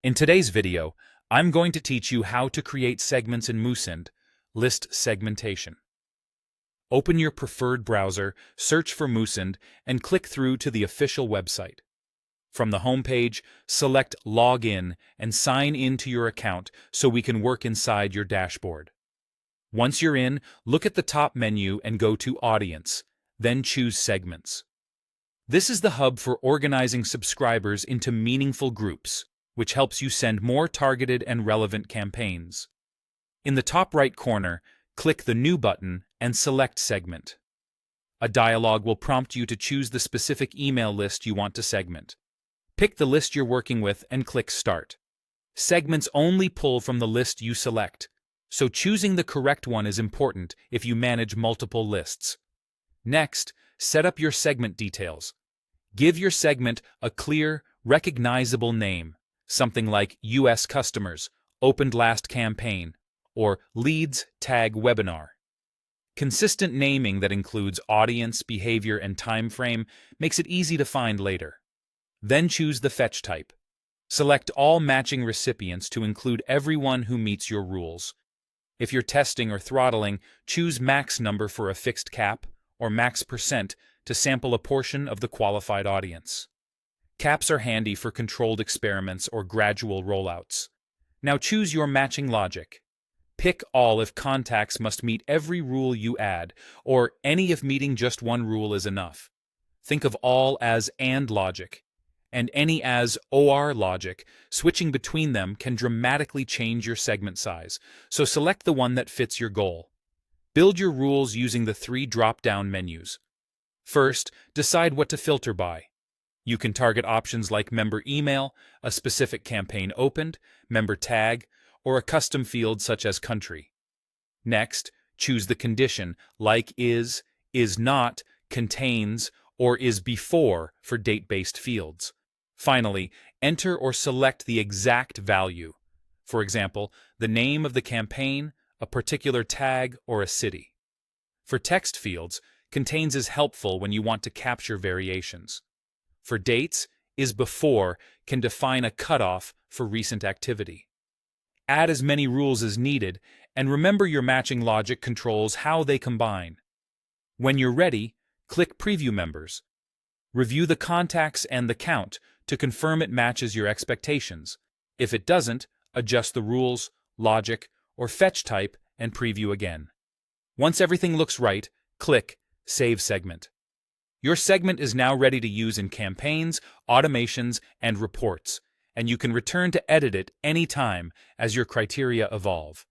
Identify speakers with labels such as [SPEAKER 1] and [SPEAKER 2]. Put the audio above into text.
[SPEAKER 1] In today's video, I'm going to teach you how to create segments in Moosend, list segmentation. Open your preferred browser, search for Moosend, and click through to the official website. From the homepage, select Log In and sign in to your account so we can work inside your dashboard. Once you're in, look at the top menu and go to Audience, then choose Segments. This is the hub for organizing subscribers into meaningful groups, which helps you send more targeted and relevant campaigns. In the top right corner, click the New button and select Segment. A dialog will prompt you to choose the specific email list you want to segment. Pick the list you're working with and click Start. Segments only pull from the list you select, so choosing the correct one is important if you manage multiple lists. Next, set up your segment details. Give your segment a clear, recognizable name, something like US Customers, Opened Last Campaign, or Leads Tag Webinar. Consistent naming that includes audience, behavior, and time frame makes it easy to find later. Then choose the fetch type. Select all matching recipients to include everyone who meets your rules. If you're testing or throttling, choose max number for a fixed cap, or max % to sample a portion of the qualified audience. Caps are handy for controlled experiments or gradual rollouts. Now choose your matching logic. Pick all if contacts must meet every rule you add, or any if meeting just one rule is enough. Think of all as AND logic, and any as OR logic. Switching between them can dramatically change your segment size, so select the one that fits your goal. Build your rules using the 3 drop-down menus. First, decide what to filter by. You can target options like member email, a specific campaign opened, member tag, or a custom field such as country. Next, choose the condition like is not, contains, or is before for date-based fields. Finally, enter or select the exact value. For example, the name of the campaign, a particular tag, or a city. For text fields, contains is helpful when you want to capture variations. For dates, is before can define a cutoff for recent activity. Add as many rules as needed, and remember your matching logic controls how they combine. When you're ready, click Preview Members. Review the contacts and the count to confirm it matches your expectations. If it doesn't, adjust the rules, logic, or fetch type and preview again. Once everything looks right, click Save Segment. Your segment is now ready to use in campaigns, automations, and reports, and you can return to edit it anytime as your criteria evolve.